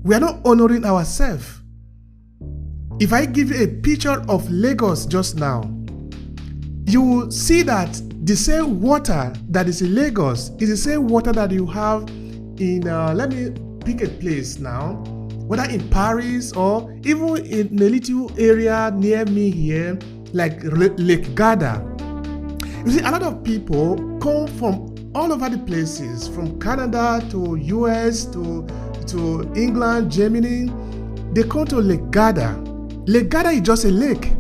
We are not honoring ourselves. If I give you a picture of Lagos just now, you will see that the same water that is in Lagos is the same water that you have in, let me pick a place now, whether in Paris or even in a little area near me here, like Lake Garda. You see, a lot of people come from all over the places, from Canada to US to England, Germany. They come to Lake Garda. Lake Garda is just a lake,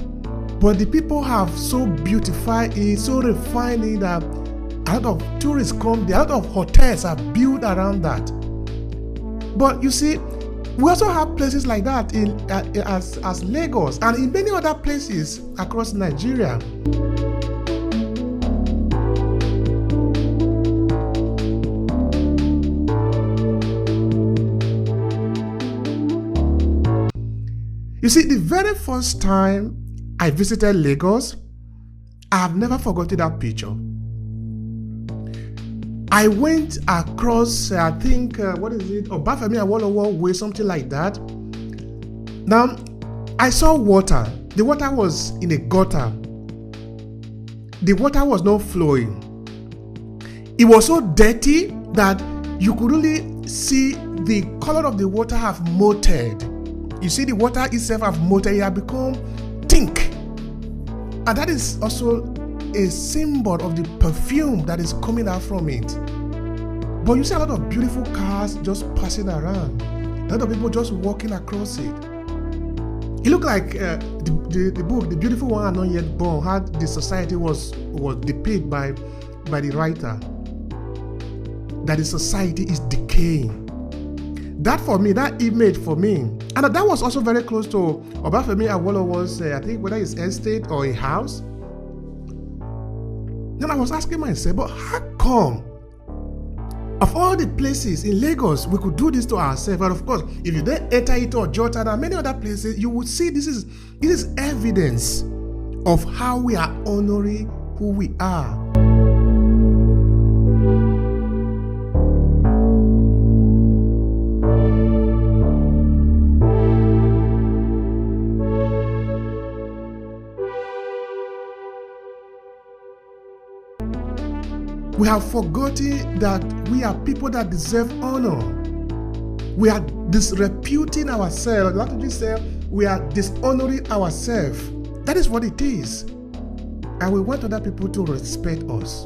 but the people have so beautified it, so refined it that a lot of tourists come there, a lot of hotels are built around that. But you see, we also have places like that as Lagos and in many other places across Nigeria. You see, the very first time I visited Lagos, I have never forgotten that picture. I went across, I think, Obafemi Awolowo Way, something like that. Now, I saw water. The water was in a gutter. The water was not flowing. It was so dirty that you could really see the color of the water have molted. You see, the water itself have molted, it have become pink. And that is also a symbol of the perfume that is coming out from it. But you see a lot of beautiful cars just passing around. A lot of people just walking across it. It looked like the book, The Beautiful One Are Not Yet Born, how the society was depicted by the writer. That the society is decaying. That for me, that image for me, and that was also very close to Obafemi Awolowo's, I think, whether it's estate or a house. Then I was asking myself, but how come, of all the places in Lagos, we could do this to ourselves? And of course, if you then enter into Ojota and many other places, you would see this is evidence of how we are honoring who we are. We have forgotten that we are people that deserve honor. We are disreputing ourselves. Like we say, we are dishonoring ourselves. That is what it is. And we want other people to respect us.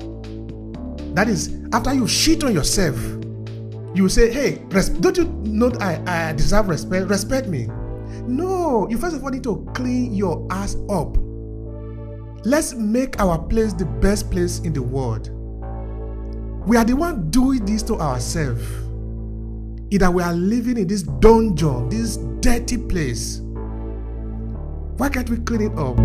That is, after you shit on yourself, you say, hey, don't you know I deserve respect? Respect me. No, you first of all need to clean your ass up. Let's make our place the best place in the world. We are the one doing this to ourselves. Either we are living in this dungeon, this dirty place. Why can't we clean it up?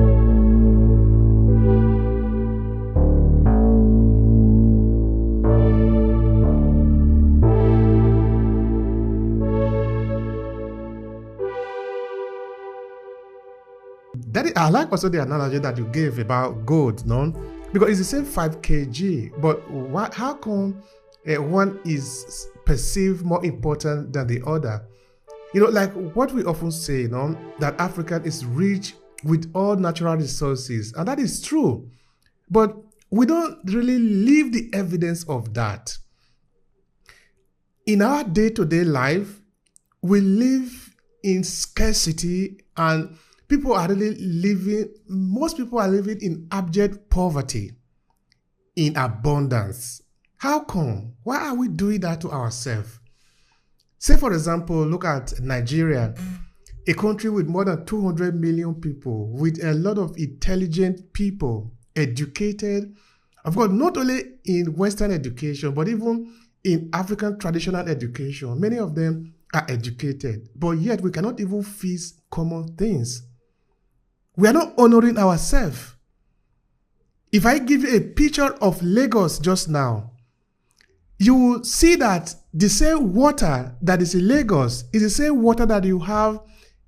I like also the analogy that you gave about gold, no? Because it's the same 5 kg, but how come one is perceived more important than the other? You know, like what we often say, that Africa is rich with all natural resources, and that is true. But we don't really leave the evidence of that. In our day-to-day life, we live in scarcity, and most people are living in abject poverty, in abundance. How come? Why are we doing that to ourselves? Say, for example, look at Nigeria, a country with more than 200 million people, with a lot of intelligent people, educated. Of course, not only in Western education, but even in African traditional education. Many of them are educated, but yet we cannot even fix common things. We are not honoring ourselves. If I give you a picture of Lagos just now, you will see that the same water that is in Lagos is the same water that you have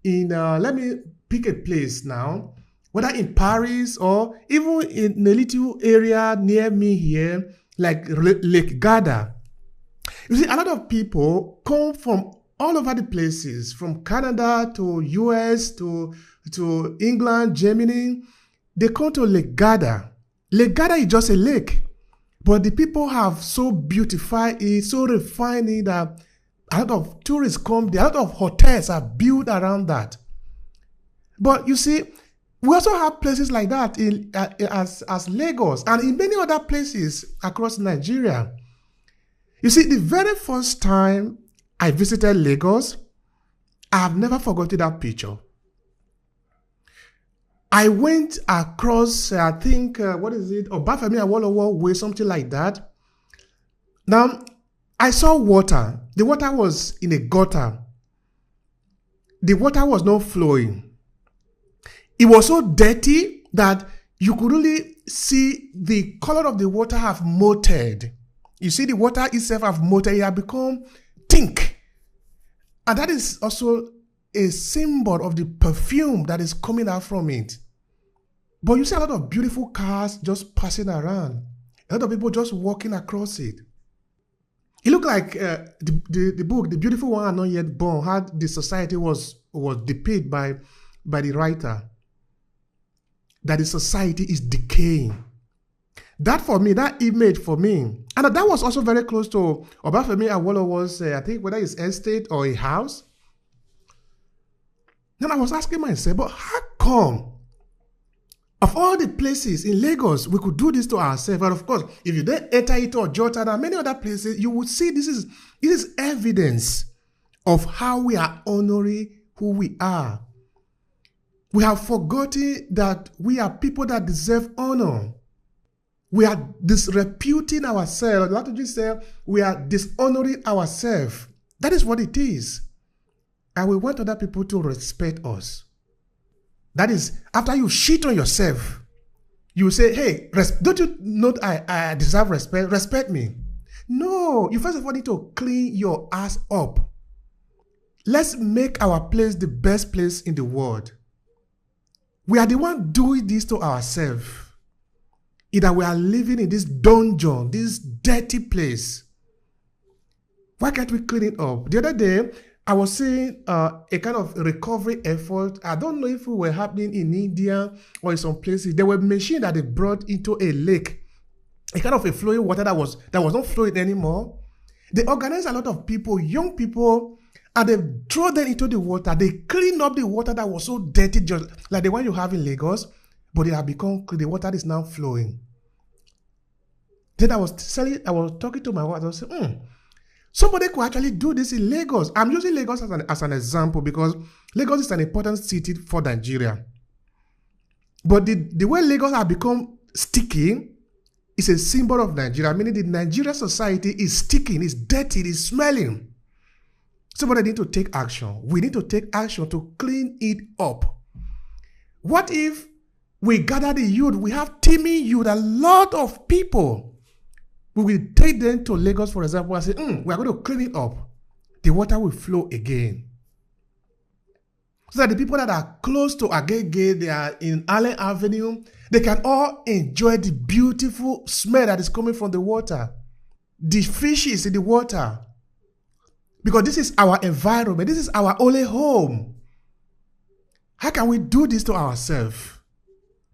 in, let me pick a place now, whether in Paris or even in a little area near me here, like Lake Garda. You see, a lot of people come from all over the places, from Canada to US to England, Germany. They come to Lake Garda. Lake Garda is just a lake, but the people have so beautified it, so refined it that a lot of tourists come there. A lot of hotels are built around that. But you see, we also have places like that as Lagos and in many other places across Nigeria. You see, the very first time I visited Lagos, I have never forgotten that picture. I went across, I think, Obafemi Awolowo Way, something like that. Now, I saw water. The water was in a gutter. The water was not flowing. It was so dirty that you could really see the color of the water have molted. You see the water itself have molted. It have become pink. And that is also a symbol of the perfume that is coming out from it. But you see a lot of beautiful cars just passing around. A lot of people just walking across it. It looked like the book, The Beautiful One Are Not Yet Born, how the society was depicted by the writer. That the society is decaying. That for me, that image for me, and that was also very close to Obafemi Awolowo's, I think, whether it's estate or a house. Then I was asking myself, but how come, of all the places in Lagos, we could do this to ourselves? And of course, if you then enter it or Jota and many other places, you would see this is evidence of how we are honoring who we are. We have forgotten that we are people that deserve honor. We are disreputing ourselves. Like you say, we are dishonoring ourselves. That is what it is. And we want other people to respect us. That is, after you shit on yourself, you say, hey, don't you know I deserve respect? Respect me. No, you first of all need to clean your ass up. Let's make our place the best place in the world. We are the one doing this to ourselves. Either we are living in this dungeon, this dirty place. Why can't we clean it up? The other day, I was seeing a kind of recovery effort. I don't know if it were happening in India or in some places. There were machines that they brought into a lake, a kind of a flowing water that was not flowing anymore. They organized a lot of people, young people, and they throw them into the water. They clean up the water that was so dirty, just like the one you have in Lagos, but it had become clean. The water is now flowing. Then I was talking to my wife. I was saying, somebody could actually do this in Lagos. I'm using Lagos as an example because Lagos is an important city for Nigeria. But the way Lagos has become sticky is a symbol of Nigeria, meaning the Nigerian society is sticking, is dirty, is smelling. Somebody need to take action. We need to take action to clean it up. What if we gather the youth? We have teeming youth, a lot of people. We will take them to Lagos, for example, and say, we are going to clean it up. The water will flow again. So that the people that are close to Agege, they are in Allen Avenue, they can all enjoy the beautiful smell that is coming from the water. The fishes in the water. Because this is our environment. This is our only home. How can we do this to ourselves?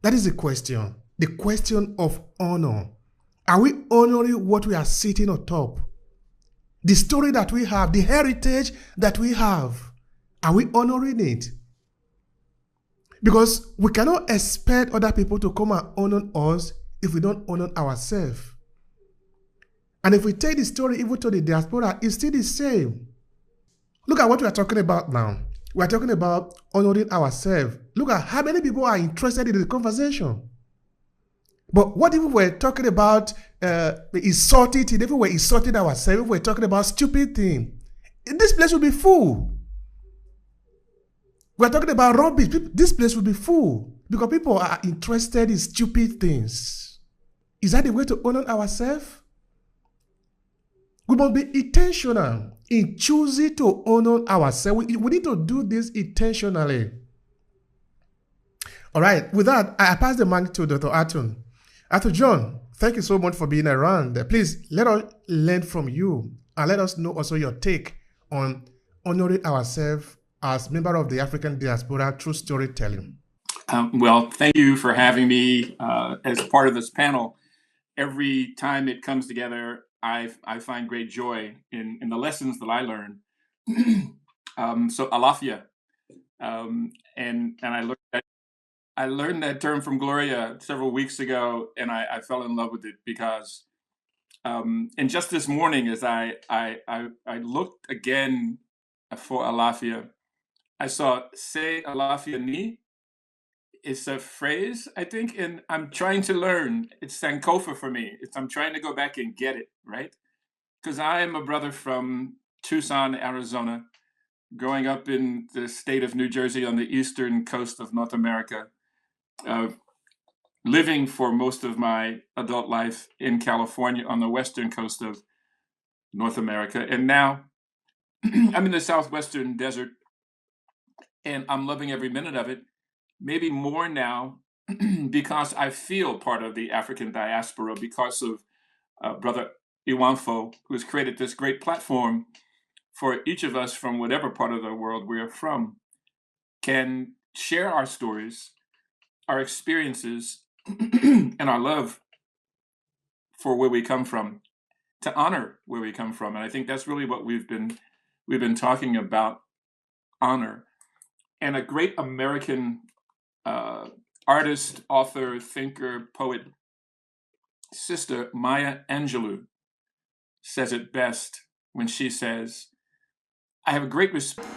That is the question. The question of honor. Are we honoring what we are sitting on top? The story that we have, the heritage that we have. Are we honoring it? Because we cannot expect other people to come and honor us if we don't honor ourselves. And if we take the story even to the diaspora, it's still the same. Look at what we are talking about now. We are talking about honoring ourselves. Look at how many people are interested in the conversation. But what if we were talking about insulting, if we were insulting ourselves, if we were talking about stupid things, this place will be full. We are talking about rubbish. This place will be full because people are interested in stupid things. Is that the way to honor ourselves? We must be intentional in choosing to honor ourselves. We need to do this intentionally. All right. With that, I pass the mic to Dr. Atun. Atun John, thank you so much for being around. Please let us learn from you and let us know also your take on honoring ourselves as member of the African diaspora through storytelling? Well, thank you for having me as part of this panel. Every time it comes together, I find great joy in the lessons that I learn. So alafia, and I learned that term from Gloria several weeks ago, and I fell in love with it because, and just this morning, as I looked again for alafia, I saw "se alafia ni." It's a phrase, I think, and I'm trying to learn. It's Sankofa for me. I'm trying to go back and get it, right? Because I am a brother from Tucson, Arizona, growing up in the state of New Jersey on the eastern coast of North America, uh, living for most of my adult life in California on the western coast of North America. And now I'm in the southwestern desert, and I'm loving every minute of it. Maybe more now because I feel part of the African diaspora because of Brother Iwanfo, who has created this great platform for each of us from whatever part of the world we are from, can share our stories, our experiences, and our love for where we come from, to honor where we come from. And I think that's really what we've been talking about, honor. And a great American artist, author, thinker, poet, Sister Maya Angelou says it best when she says, I have a great respect.